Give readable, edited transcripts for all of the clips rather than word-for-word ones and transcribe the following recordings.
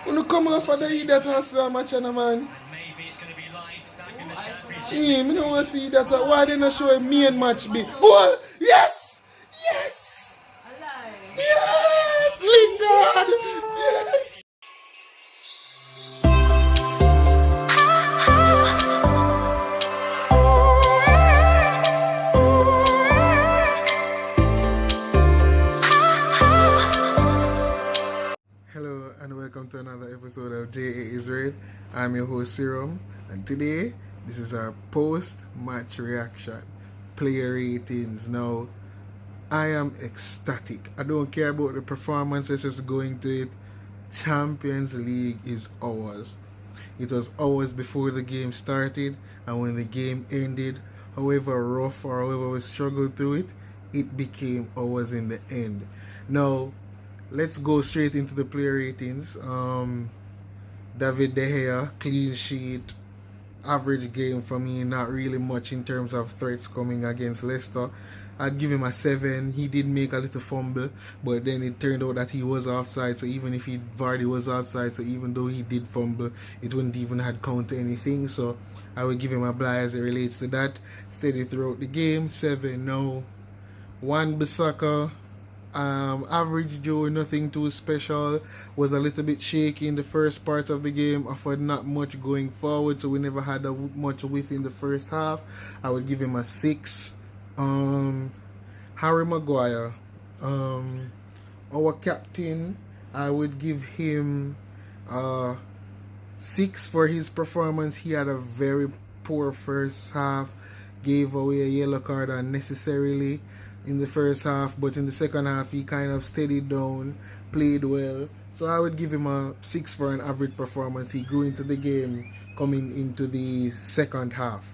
When you come off for the eat that hustler match, man. Maybe it's going to be live back in the championship. Yeah, me don't want to see that. Why they not show a main match be? Oh, yes! Yes! Yes! Lingard! Yes! Hello and welcome to another episode of JA Israel. I'm your host Serum, and today this is our post-match reaction, player ratings. Now, I am ecstatic. I don't care about the performances just going to it. Champions League is ours. It was ours before the game started, and when the game ended, however rough or however we struggled through it, it became ours in the end. Now, let's go straight into the player ratings. David De Gea, clean sheet, average game for me, not really much in terms of threats coming against Leicester. I'd give him a 7. He did make a little fumble, but then it turned out that he was offside, so even if Vardy was offside, so even though he did fumble, it wouldn't even have counted anything, so I would give him a blah as it relates to that. Steady throughout the game, 7. Now, Wan-Bissaka, average Joe, nothing too special, was a little bit shaky in the first part of the game, offered not much going forward, so we never had much width in the first half. I would give him a 6. Harry Maguire, our captain, I would give him 6 for his performance. He had a very poor first half, gave away a yellow card unnecessarily in the first half, but in the second half he kind of steadied down, played well, so I would give him a 6 for an average performance. He grew into the game coming into the second half.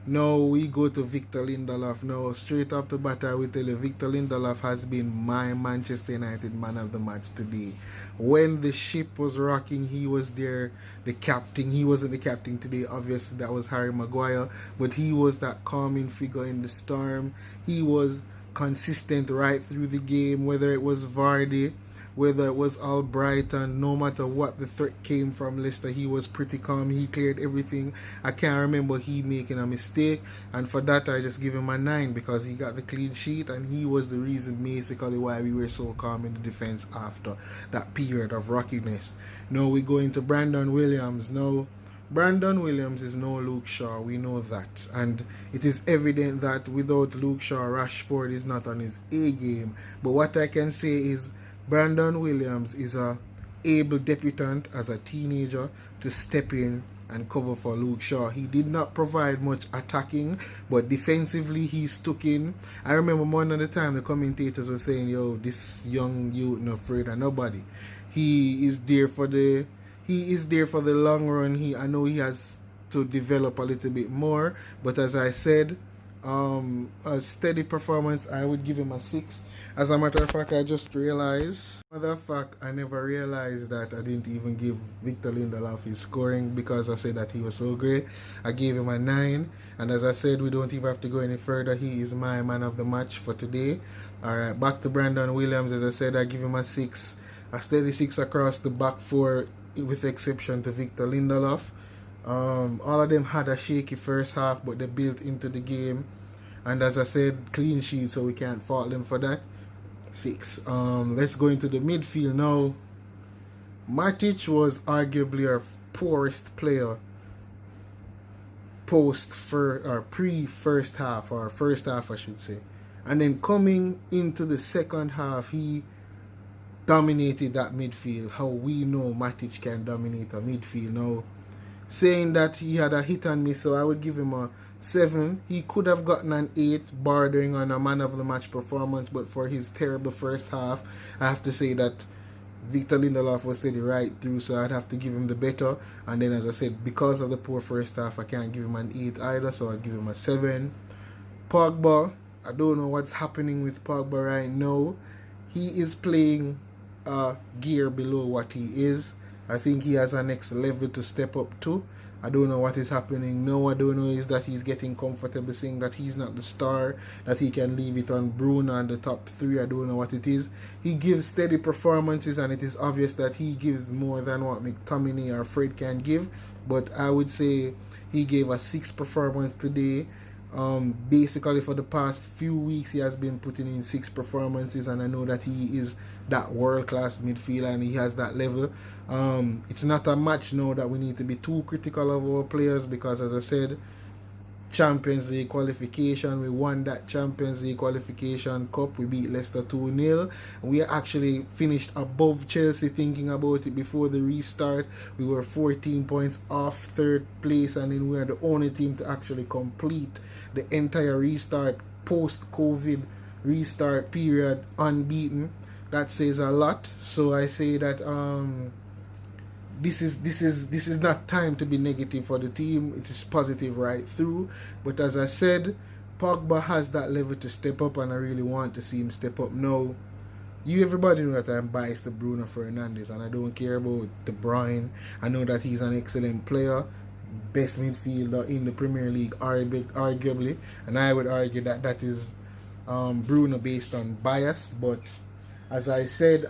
Now we go to Victor Lindelof. Now straight off the bat I will tell you, Victor Lindelof has been my Manchester United man of the match today. When the ship was rocking, he was there, the captain. He wasn't the captain today, obviously that was Harry Maguire, but he was that calming figure in the storm. He was consistent right through the game, whether it was Vardy, whether it was Albrighton, no matter what the threat came from Leicester, he was pretty calm. He cleared everything. I can't remember he making a mistake, and for that I just give him a 9 because he got the clean sheet and he was the reason basically why we were so calm in the defense after that period of rockiness. Now we go into Brandon Williams. Now Brandon Williams is no Luke Shaw, we know that, and it is evident that without Luke Shaw, Rashford is not on his A game. But what I can say is Brandon Williams is a able debutant as a teenager to step in and cover for Luke Shaw. He did not provide much attacking, but defensively he stuck in. I remember one of the time the commentators were saying, yo, this young youth not afraid of nobody. He is there for the long run. I know he has to develop a little bit more, but as I said, a steady performance. I would give him a 6. As a matter of fact, I just realized, I never realized that I didn't even give Victor Lindelof his scoring because I said that he was so great. I gave him a 9, and as I said, we don't even have to go any further. He is my man of the match for today. Alright, back to Brandon Williams. As I said, I give him a 6. A steady 6 across the back 4, with exception to Victor Lindelof. All of them had a shaky first half, but they built into the game, and as I said, clean sheet, so we can't fault them for that. 6. Let's go into the midfield now. Matic was arguably our poorest player pre-first half, or first half I should say, and then coming into the second half he dominated that midfield. How we know Matic can dominate a midfield. Now, saying that he had a hit and miss, so I would give him a 7. He could have gotten an 8, bordering on a man of the match performance, but for his terrible first half, I have to say that Victor Lindelof was steady right through, so I'd have to give him the better. And then, as I said, because of the poor first half, I can't give him an 8 either, so I'd give him a 7. Pogba, I don't know what's happening with Pogba right now. He is playing gear below what he is. I think he has a next level to step up to. I don't know what is happening. No, I don't know is that he's getting comfortable saying that he's not the star, that he can leave it on Bruno and the top three. I don't know what it is. He gives steady performances, and it is obvious that he gives more than what McTominay or Fred can give. But I would say he gave a 6 performance today. Basically for the past few weeks he has been putting in 6 performances, and I know that he is that world-class midfielder and he has that level. It's not a match now that we need to be too critical of our players, because as I said, Champions League qualification, we won that Champions League qualification cup. We beat Leicester 2-0. We actually finished above Chelsea. Thinking about it, before the restart we were 14 points off third place, and then we are the only team to actually complete the entire restart, post-COVID restart period, unbeaten. That says a lot. So I say that this is not time to be negative for the team. It is positive right through. But as I said, Pogba has that level to step up, and I really want to see him step up now. Everybody know that I'm biased to Bruno Fernandes, and I don't care about De Bruyne. I know that he's an excellent player, best midfielder in the Premier League arguably, and I would argue that that is Bruno based on bias. But as I said,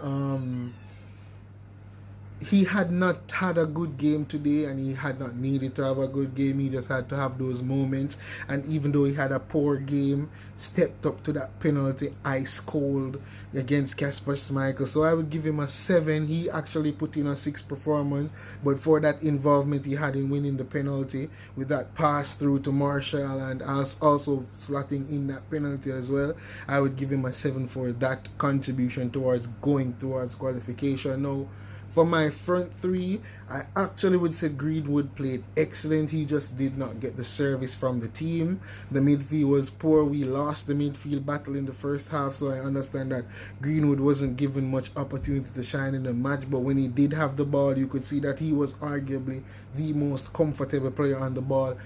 he had not had a good game today, and he had not needed to have a good game. He just had to have those moments, and even though he had a poor game, stepped up to that penalty ice cold against Kasper Schmeichel. So I would give him a 7. He actually put in a 6 performance, but for that involvement he had in winning the penalty with that pass through to Martial and also slotting in that penalty as well, I would give him a 7 for that contribution towards going towards qualification. Now, for my front three, I actually would say Greenwood played excellent. He just did not get the service from the team. The midfield was poor. We lost the midfield battle in the first half, so I understand that Greenwood wasn't given much opportunity to shine in the match. But when he did have the ball, you could see that he was arguably the most comfortable player on the ball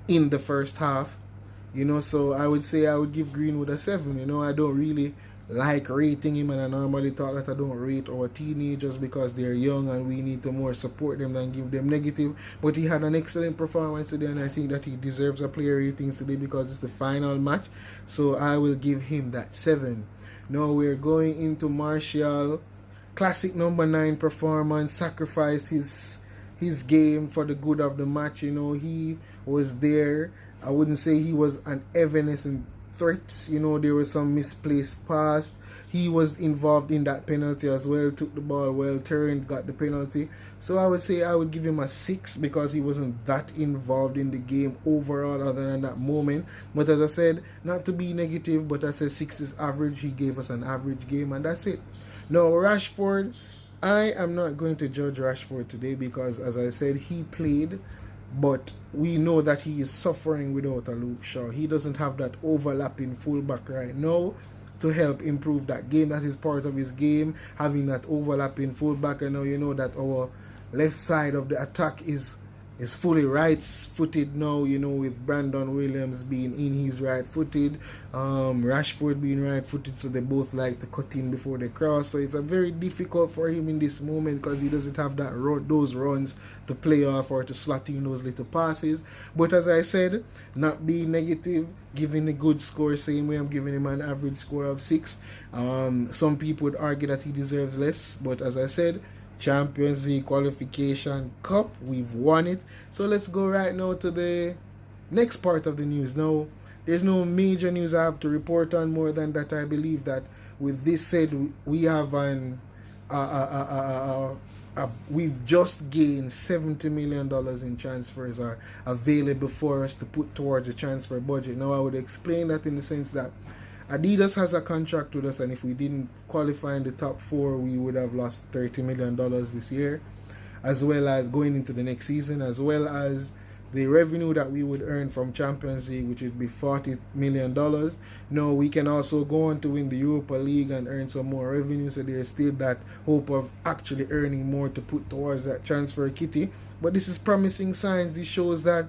in the first half. So I would say I would give Greenwood a 7. I don't really like rating him, and I normally thought that I don't rate our teenagers because they're young and we need to more support them than give them negative. But he had an excellent performance today, and I think that he deserves a player ratings today because it's the final match. So I will give him that 7. Now we're going into Martial. Classic number 9 performance, sacrificed his game for the good of the match. He was there. I wouldn't say he was an evanescent threats. There was some misplaced pass. He was involved in that penalty as well, took the ball well, turned, got the penalty. So I would say I would give him a 6 because he wasn't that involved in the game overall other than that moment. But as I said, not to be negative, but I said 6 is average. He gave us an average game, and that's it. Now Rashford, I am not going to judge Rashford today because as I said, he played, but we know that he is suffering without a Luke Shaw. He doesn't have that overlapping fullback right now to help improve that game. That is part of his game, having that overlapping fullback. And now you know that our left side of the attack is fully right-footed now, with Brandon Williams being in, he's right-footed, Rashford being right-footed, so they both like to cut in before they cross. So it's a very difficult for him in this moment because he doesn't have those runs to play off or to slot in those little passes. But as I said, not being negative, giving a good score, same way I'm giving him an average score of 6. Some people would argue that he deserves less, but as I said, Champions League qualification cup, we've won it. So let's go right now to the next part of the news. Now, there's no major news I have to report on more than that. I believe that with this said, we have we've just gained $70 million in transfers are available for us to put towards the transfer budget. Now I would explain that in the sense that Adidas has a contract with us, and if we didn't qualify in the top 4, we would have lost $30 million this year, as well as going into the next season, as well as the revenue that we would earn from Champions League, which would be $40 million. Now we can also go on to win the Europa League and earn some more revenue, so there's still that hope of actually earning more to put towards that transfer kitty. But this is promising signs. This shows that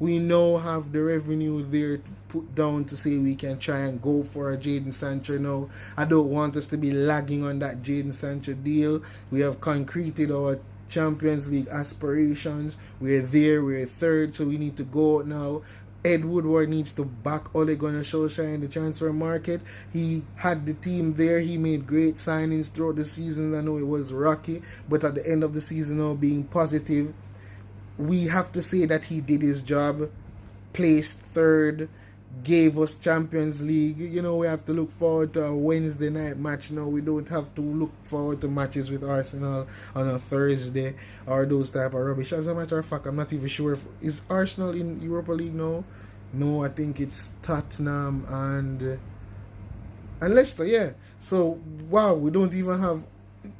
we now have the revenue there to put down to say we can try and go for a Jadon Sancho now. I don't want us to be lagging on that Jadon Sancho deal. We have concreted our Champions League aspirations. We're there, we're third, so we need to go out now. Ed Woodward needs to back Ole Gunnar Solskjaer in the transfer market. He had the team there. He made great signings throughout the season. I know it was rocky, but at the end of the season now, being positive, we have to say that he did his job, placed third, gave us Champions League. You know, we have to look forward to a Wednesday night match now. We don't have to look forward to matches with Arsenal on a Thursday or those type of rubbish. As a matter of fact, I'm not even sure is Arsenal in Europa League now? No, I think it's Tottenham and Leicester, yeah. So wow, we don't even have,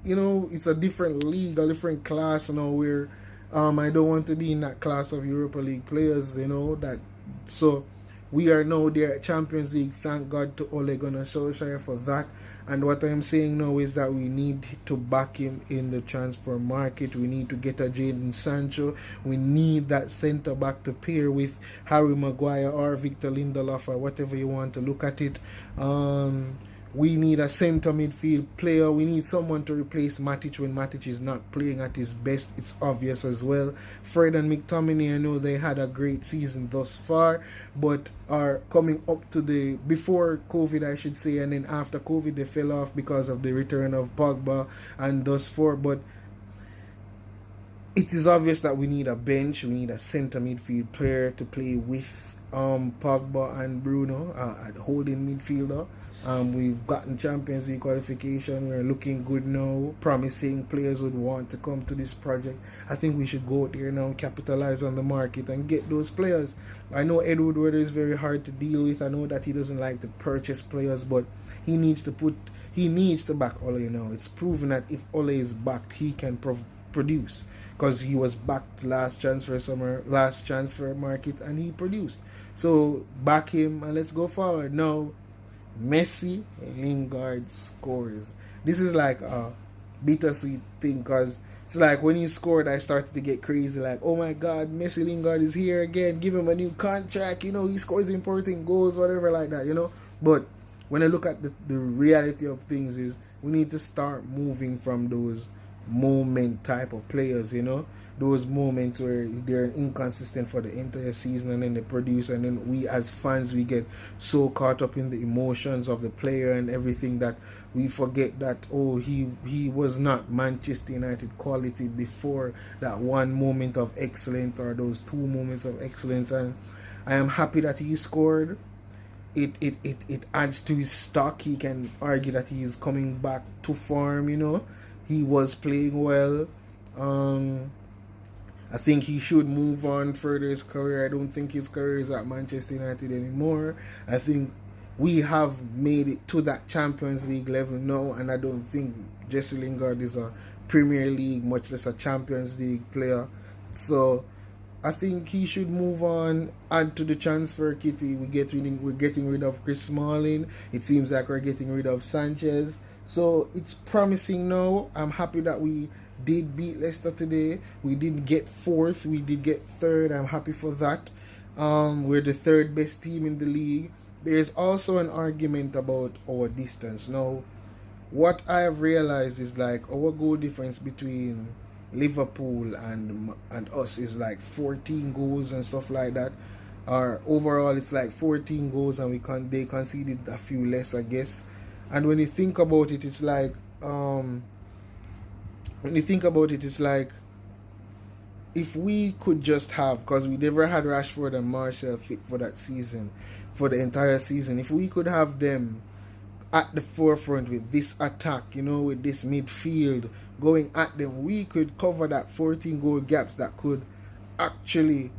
you know, it's a different league, a different class now where I don't want to be in that class of Europa League players, you know, that so we are now there at Champions League. Thank God to Ole Gunnar Solskjaer for that. And what I'm saying now is that we need to back him in the transfer market. We need to get a Jadon Sancho. We need that centre back to pair with Harry Maguire or Victor Lindelof or whatever you want to look at it. We need a centre midfield player. We need someone to replace Matic when Matic is not playing at his best. It's obvious as well. Fred and McTominay, I know they had a great season thus far, but are coming up to the before COVID, I should say, and then after COVID they fell off because of the return of Pogba and thus far. But it is obvious that we need a bench. We need a centre midfield player to play with Pogba and Bruno at holding midfielder. We've gotten Champions League qualification. We're looking good now. Promising players would want to come to this project. I think we should go out there now and capitalize on the market and get those players. I know Ed Woodward is very hard to deal with. I know that he doesn't like to purchase players, but he needs to back Ole now. It's proven that if Ole is backed, he can produce, because he was backed last transfer market and he produced. So back him and let's go forward now. Messi, Lingard scores. This is like a bittersweet thing, because it's like when he scored, I started to get crazy. Like, oh my God, Messi Lingard is here again. Give him a new contract. You know, he scores important goals, whatever like that. You know, but when I look at the reality of things, is we need to start moving from those moment type of players. You know, those moments where they're inconsistent for the entire season and then they produce, and then we as fans, we get so caught up in the emotions of the player and everything that we forget that, oh, he was not Manchester United quality before that one moment of excellence or those two moments of excellence. And I am happy that he scored. It adds to his stock. He can argue that he is coming back to form. You know, he was playing well. I think he should move on further his career. I don't think his career is at Manchester United anymore. I think we have made it to that Champions League level now, and I don't think Jesse Lingard is a Premier League, much less a Champions League player. So I think he should move on, add to the transfer kitty. We're getting rid of Chris Smalling. It seems like we're getting rid of Sanchez. So it's promising now. I'm happy that we did beat Leicester today. We didn't get fourth, we did get third. I'm happy for that. We're the third best team in the league. There's also an argument about our distance. Now, what I have realized is like our goal difference between Liverpool and us is like 14 goals and stuff like that. Or overall it's like 14 goals, and they conceded a few less, I guess. And when you think about it, it's like if we could just have, because we never had Rashford and Martial fit for that season, for the entire season, if we could have them at the forefront with this attack, you know, with this midfield going at them, we could cover that 14 goal gaps that could actually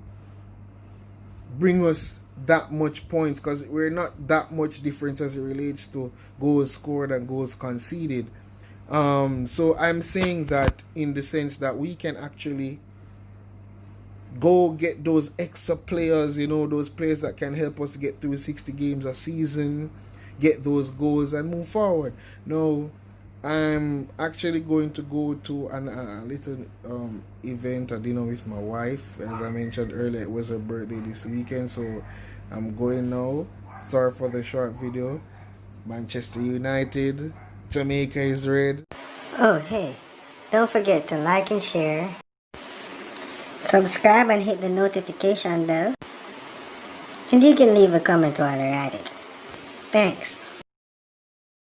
bring us that much points, because we're not that much difference as it relates to goals scored and goals conceded. So I'm saying that in the sense that we can actually go get those extra players, you know, those players that can help us get through 60 games a season, get those goals and move forward. Now, I'm actually going to go to a little event, a dinner with my wife. As I mentioned earlier, it was her birthday this weekend, so I'm going now. Sorry for the short video. Manchester United, Jamaica is red. Oh, hey. Don't forget to like and share. Subscribe and hit the notification bell. And you can leave a comment while you're at it. Thanks.